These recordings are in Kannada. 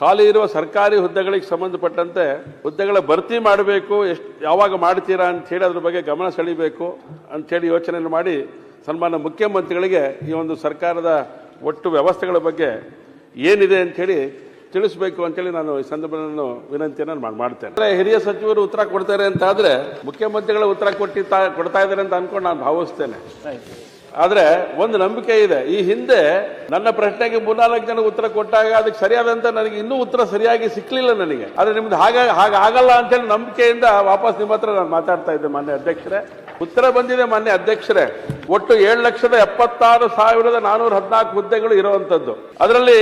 ಖಾಲಿ ಇರುವ ಸರ್ಕಾರಿ ಹುದ್ದೆಗಳಿಗೆ ಸಂಬಂಧಪಟ್ಟಂತೆ ಹುದ್ದೆಗಳ ಭರ್ತಿ ಮಾಡಬೇಕು, ಯಾವಾಗ ಮಾಡ್ತೀರಾ ಅಂತ ಹೇಳಿ ಅದ್ರ ಬಗ್ಗೆ ಗಮನ ಸೆಳೆಯಬೇಕು ಅಂತ ಹೇಳಿ ಯೋಚನೆ ಮಾಡಿ ಸನ್ಮಾನ್ಯ ಮುಖ್ಯಮಂತ್ರಿಗಳಿಗೆ ಈ ಒಂದು ಸರ್ಕಾರದ ಒಟ್ಟು ವ್ಯವಸ್ಥೆಗಳ ಬಗ್ಗೆ ಏನಿದೆ ಅಂತ ಹೇಳಿ ತಿಳಿಸಬೇಕು ಅಂತ ಹೇಳಿ ನಾನು ಈ ಸಂದರ್ಭದಲ್ಲಿ ವಿನಂತಿಯನ್ನು ಮಾಡ್ತೇನೆ. ಹಿರಿಯ ಸಚಿವರು ಉತ್ತರ ಕೊಡ್ತಾರೆ ಅಂತ ಆದ್ರೆ ಮುಖ್ಯಮಂತ್ರಿಗಳ ಉತ್ತರ ಕೊಡ್ತಾ ಇದ್ದಾರೆ ಅಂತ ಅನ್ಕೊಂಡು ನಾನು ಭಾವಿಸ್ತೇನೆ. ಆದ್ರೆ ಒಂದು ನಂಬಿಕೆ ಇದೆ, ಈ ಹಿಂದೆ ನನ್ನ ಪ್ರಶ್ನೆಗೆ 3-4 ಜನ ಉತ್ತರ ಕೊಟ್ಟಾಗ ಅದಕ್ಕೆ ಸರಿಯಾದಂತ ನನಗೆ ಇನ್ನೂ ಉತ್ತರ ಸರಿಯಾಗಿ ಸಿಕ್ಲಿಲ್ಲ ನನಗೆ. ಆದ್ರೆ ನಿಮ್ದು ಹಾಗಾಗಲ್ಲ ಅಂತ ಹೇಳಿ ನಂಬಿಕೆಯಿಂದ ವಾಪಸ್ ನಿಮ್ಮ ಹತ್ರ ನಾನು ಮಾತಾಡ್ತಾ ಇದ್ದೆ. ಮಾನ್ಯ ಅಧ್ಯಕ್ಷರೇ, ಉತ್ತರ ಬಂದಿದೆ. ಮಾನ್ಯ ಅಧ್ಯಕ್ಷರೇ, ಒಟ್ಟು 7,76,414 ಹುದ್ದೆಗಳು ಇರುವಂತದ್ದು. ಅದರಲ್ಲಿ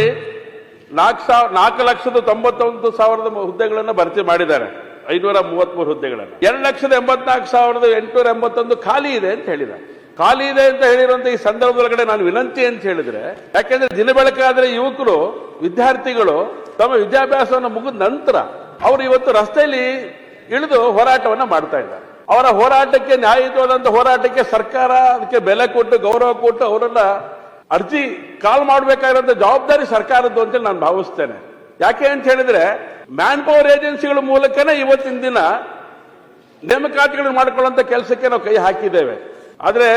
4,91,000 ಹುದ್ದೆಗಳನ್ನು ಭರ್ತಿ ಮಾಡಿದ್ದಾರೆ. 533 ಹುದ್ದೆಗಳನ್ನು. 2,84,881 ಖಾಲಿ ಇದೆ ಅಂತ ಹೇಳಿದ್ದಾರೆ. ಖಾಲಿ ಇದೆ ಅಂತ ಹೇಳಿರುವಂತ ಈ ಸಂದರ್ಭದೊಳಗಡೆ ನಾನು ವಿನಂತಿ ಅಂತ ಹೇಳಿದ್ರೆ, ಯಾಕೆಂದ್ರೆ ದಿನ ಬೆಳಕಾದ್ರೆ ಯುವಕರು ವಿದ್ಯಾರ್ಥಿಗಳು ತಮ್ಮ ವಿದ್ಯಾಭ್ಯಾಸವನ್ನು ಮುಗಿದ ನಂತರ ಅವರು ಇವತ್ತು ರಸ್ತೆಯಲ್ಲಿ ಇಳಿದು ಹೋರಾಟವನ್ನ ಮಾಡ್ತಾ ಇದ್ದಾರೆ. ಅವರ ಹೋರಾಟಕ್ಕೆ, ನ್ಯಾಯಯುತವಾದಂತಹ ಹೋರಾಟಕ್ಕೆ ಸರ್ಕಾರ ಅದಕ್ಕೆ ಬೆಲೆ ಕೊಟ್ಟು ಗೌರವ ಕೊಟ್ಟು ಅವರನ್ನ ಅರ್ಜಿ ಕಾಲ್ ಮಾಡಬೇಕಾಗಿರುವಂತ ಜವಾಬ್ದಾರಿ ಸರ್ಕಾರದ್ದು ಅಂತೇಳಿ ನಾನು ಭಾವಿಸ್ತೇನೆ. ಯಾಕೆ ಅಂತ ಹೇಳಿದ್ರೆ ಮ್ಯಾನ್ ಪವರ್ ಏಜೆನ್ಸಿಗಳ ಮೂಲಕನೇ ಇವತ್ತಿನ ದಿನ ನೇಮಕಾತಿಗಳನ್ನು ಮಾಡಿಕೊಳ್ಳುವಂತ ಕೆಲಸಕ್ಕೆ ನಾವು ಕೈ ಹಾಕಿದ್ದೇವೆ. ಆದ್ರೆ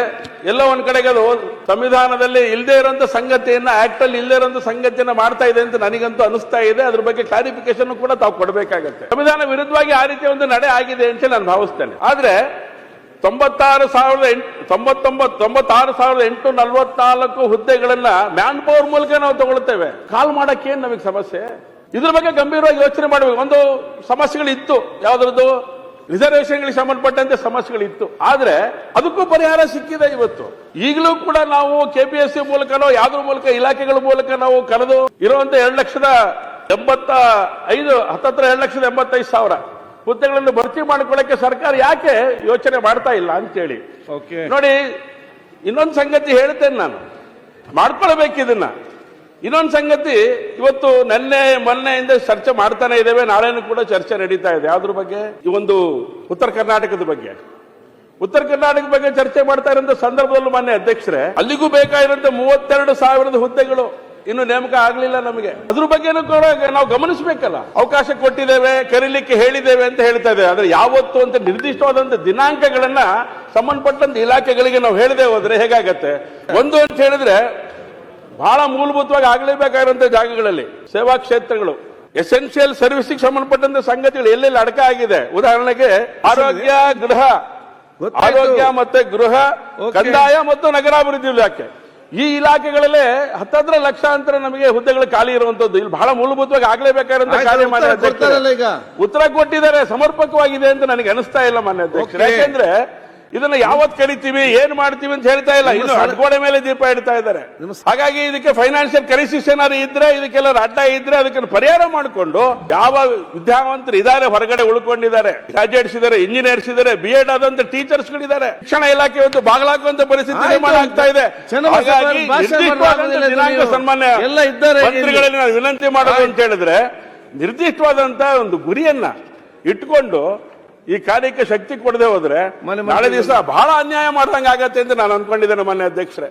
ಎಲ್ಲ ಒಂದ್ ಕಡೆಗೆ ಅದು ಸಂವಿಧಾನದಲ್ಲಿ ಇಲ್ಲದೆ ಇರುವಂತ ಸಂಗತಿಯನ್ನ, ಆಕ್ಟ್ ಅಲ್ಲಿ ಇಲ್ಲದೆ ಇರುವಂತ ಸಂಗತಿಯನ್ನ ಮಾಡ್ತಾ ಇದೆ ಅಂತ ನನಗಂತೂ ಅನಿಸ್ತಾ ಇದೆ. ಅದ್ರ ಬಗ್ಗೆ ಕ್ಲಾರಿಫಿಕೇಶನ್ ಕೂಡ ತಾವು ಕೊಡಬೇಕಾಗತ್ತೆ. ಸಂವಿಧಾನ ವಿರುದ್ಧವಾಗಿ ಆ ರೀತಿಯ ಒಂದು ನಡೆ ಆಗಿದೆ ಅಂತ ನಾನು ಭಾವಿಸ್ತೇನೆ. ಆದ್ರೆ 96,844 ಹುದ್ದೆಗಳನ್ನ ಮ್ಯಾನ್ ಪವರ್ ಮೂಲಕ ನಾವು ತಗೊಳ್ತೇವೆ. ಕಾಲ್ ಮಾಡಕ್ಕೆ ನಮಗೆ ಸಮಸ್ಯೆ? ಇದ್ರ ಬಗ್ಗೆ ಗಂಭೀರವಾಗಿ ಯೋಚನೆ ಮಾಡಬೇಕು. ಒಂದು ಸಮಸ್ಯೆಗಳಿತ್ತು, ಯಾವ್ದ್ರದ್ದು ರಿಸರ್ವೇಷನ್ಗಳಿಗೆ ಸಂಬಂಧಪಟ್ಟಂತೆ ಸಮಸ್ಯೆಗಳಿತ್ತು. ಆದ್ರೆ ಅದಕ್ಕೂ ಪರಿಹಾರ ಸಿಕ್ಕಿದೆ. ಇವತ್ತು ಈಗಲೂ ಕೂಡ ನಾವು ಕೆಪಿಎಸ್ಸಿ ಮೂಲಕನೋ ಯಾವ್ದ್ರ ಮೂಲಕ ಇಲಾಖೆಗಳ ಮೂಲಕ ನಾವು ಕರೆದು ಇರುವಂತ 2,85,000 ಹುದ್ದೆಗಳನ್ನು ಭರ್ತಿ ಮಾಡಿಕೊಳ್ಳಕ್ಕೆ ಸರ್ಕಾರ ಯಾಕೆ ಯೋಚನೆ ಮಾಡ್ತಾ ಇಲ್ಲ ಅಂತೇಳಿ ನೋಡಿ. ಇನ್ನೊಂದು ಸಂಗತಿ ಹೇಳ್ತೇನೆ ನಾನು, ಮಾಡ್ಕೊಳ್ಬೇಕಿದನ್ನ. ಇನ್ನೊಂದು ಸಂಗತಿ, ಇವತ್ತು ಮೊನ್ನೆಯಿಂದ ಚರ್ಚೆ ಮಾಡ್ತಾನೆ ಇದ್ದೇವೆ, ನಾಳೆನೂ ಕೂಡ ಚರ್ಚೆ ನಡೀತಾ ಇದೆ. ಯಾವ್ದ್ರ ಬಗ್ಗೆ? ಈ ಒಂದು ಉತ್ತರ ಕರ್ನಾಟಕದ ಬಗ್ಗೆ. ಉತ್ತರ ಕರ್ನಾಟಕದ ಬಗ್ಗೆ ಚರ್ಚೆ ಮಾಡ್ತಾ ಇರೋ ಸಂದರ್ಭದಲ್ಲೂ ಮಾನ್ಯ ಅಧ್ಯಕ್ಷರೇ, ಅಲ್ಲಿಗೂ ಬೇಕಾಗಿರುವಂತ 32,000 ಹುದ್ದೆಗಳು ಇನ್ನು ನೇಮಕ ಆಗ್ಲಿಲ್ಲ ನಮಗೆ. ಅದ್ರ ಬಗ್ಗೆನೂ ಕೂಡ ನಾವು ಗಮನಿಸಬೇಕಲ್ಲ. ಅವಕಾಶ ಕೊಟ್ಟಿದ್ದೇವೆ, ಕರೀಲಿಕ್ಕೆ ಹೇಳಿದ್ದೇವೆ ಅಂತ ಹೇಳ್ತಾ ಇದ್ದೇವೆ. ಆದ್ರೆ ಯಾವತ್ತು ಅಂತ ನಿರ್ದಿಷ್ಟವಾದಂತ ದಿನಾಂಕಗಳನ್ನ ಸಂಬಂಧಪಟ್ಟಂತ ಇಲಾಖೆಗಳಿಗೆ ನಾವು ಹೇಳದೆ ಹೋದ್ರೆ ಹೇಗಾಗತ್ತೆ? ಒಂದು ಅಂತ ಹೇಳಿದ್ರೆ ಬಹಳ ಮೂಲಭೂತವಾಗಿ ಆಗಲೇಬೇಕಾಗಿರುವಂತ ಜಾಗಗಳಲ್ಲಿ, ಸೇವಾ ಕ್ಷೇತ್ರಗಳು, ಎಸೆನ್ಷಿಯಲ್ ಸರ್ವಿಸ್ಗೆ ಸಂಬಂಧಪಟ್ಟಂತ ಸಂಗತಿಗಳು ಎಲ್ಲೆಲ್ಲಿ ಅಡಕ ಆಗಿದೆ. ಉದಾಹರಣೆಗೆ ಆರೋಗ್ಯ ಮತ್ತೆ ಗೃಹ, ಕಂದಾಯ ಮತ್ತು ನಗರಾಭಿವೃದ್ಧಿ ಇಲಾಖೆ. ಈ ಇಲಾಖೆಗಳಲ್ಲೇ 10 ಲಕ್ಷಾಂತರ ನಮಗೆ ಹುದ್ದೆಗಳು ಖಾಲಿ ಇರುವಂತದ್ದು. ಇಲ್ಲಿ ಬಹಳ ಮೂಲಭೂತವಾಗಿ ಆಗಲೇಬೇಕಾಗಿರುವಂತ ಕಾರ್ಯ ಮಾನ್ಯ ಅಧ್ಯಕ್ಷರೇ ಉತ್ತರ ಕೊಟ್ಟಿದ್ದಾರೆ. ಸಮರ್ಪಕವಾಗಿದೆ ಅಂತ ನನಗೆ ಅನಿಸ್ತಾ ಇಲ್ಲ ಮಾನ್ಯ ಅಧ್ಯಕ್ಷರೇ. ಯಾಕೆಂದ್ರೆ ಇದನ್ನ ಯಾವತ್ ಕರಿತೀವಿ, ಏನ್ ಮಾಡ್ತೀವಿ ಅಂತ ಹೇಳ್ತಾ ಇಲ್ಲ. ಇನ್ನು ಅಡ್ಗೋಡೆ ಮೇಲೆ ದೀಪ ಇಡ್ತಾ ಇದ್ದಾರೆ. ಹಾಗಾಗಿ ಇದಕ್ಕೆ ಫೈನಾನ್ಷಿಯಲ್ ಕ್ರೈಸಿಸ್ ಏನಾದ್ರು ಇದ್ರೆ, ಇದಕ್ಕೆಲ್ಲ ಅಡ್ಡ ಇದ್ರೆ ಅದಕ್ಕೆ ಪರಿಹಾರ ಮಾಡಿಕೊಂಡು, ಯಾವ ವಿದ್ಯಾವಂತರು ಇದ್ದಾರೆ ಹೊರಗಡೆ ಉಳ್ಕೊಂಡಿದ್ದಾರೆ, ಗ್ರಾಜುಯೇಟ್ಸ್ ಇದ್ದಾರೆ, ಇಂಜಿನಿಯರ್ಸ್ ಇದ್ದಾರೆ, BEd ಆದಂತ ಟೀಚರ್ಸ್ ಗಳಿದ್ದಾರೆ, ಶಿಕ್ಷಣ ಇಲಾಖೆ ಒಂದು ಬಾಗಲಾಕುವಂತ ಪರಿಸ್ಥಿತಿ ನಿರ್ಮಾಣ ಆಗ್ತಾ ಇದೆ. ಹಾಗಾಗಿ ದಿನಾಂಕ ಸನ್ಮಾನ್ಯ ಮಂತ್ರಿಗಳಲ್ಲಿ ನಾನು ವಿನಂತಿ ಮಾಡೋದು ಅಂತ ಹೇಳಿದ್ರೆ, ನಿರ್ದಿಷ್ಟವಾದಂತ ಒಂದು ಗುರಿಯನ್ನ ಇಟ್ಕೊಂಡು ಈ ಕಾರ್ಯಕ್ಕೆ ಶಕ್ತಿ ಕೊಡದೆ ಹೋದ್ರೆ ನಾಳೆ ದಿವಸ ಬಹಳ ಅನ್ಯಾಯ ಮಾಡ್ದಂಗೆ ಆಗತ್ತೆ ಅಂತ ನಾನು ಅನ್ಕೊಂಡಿದ್ದೇನೆ ಮಾನ್ಯ ಅಧ್ಯಕ್ಷರೇ.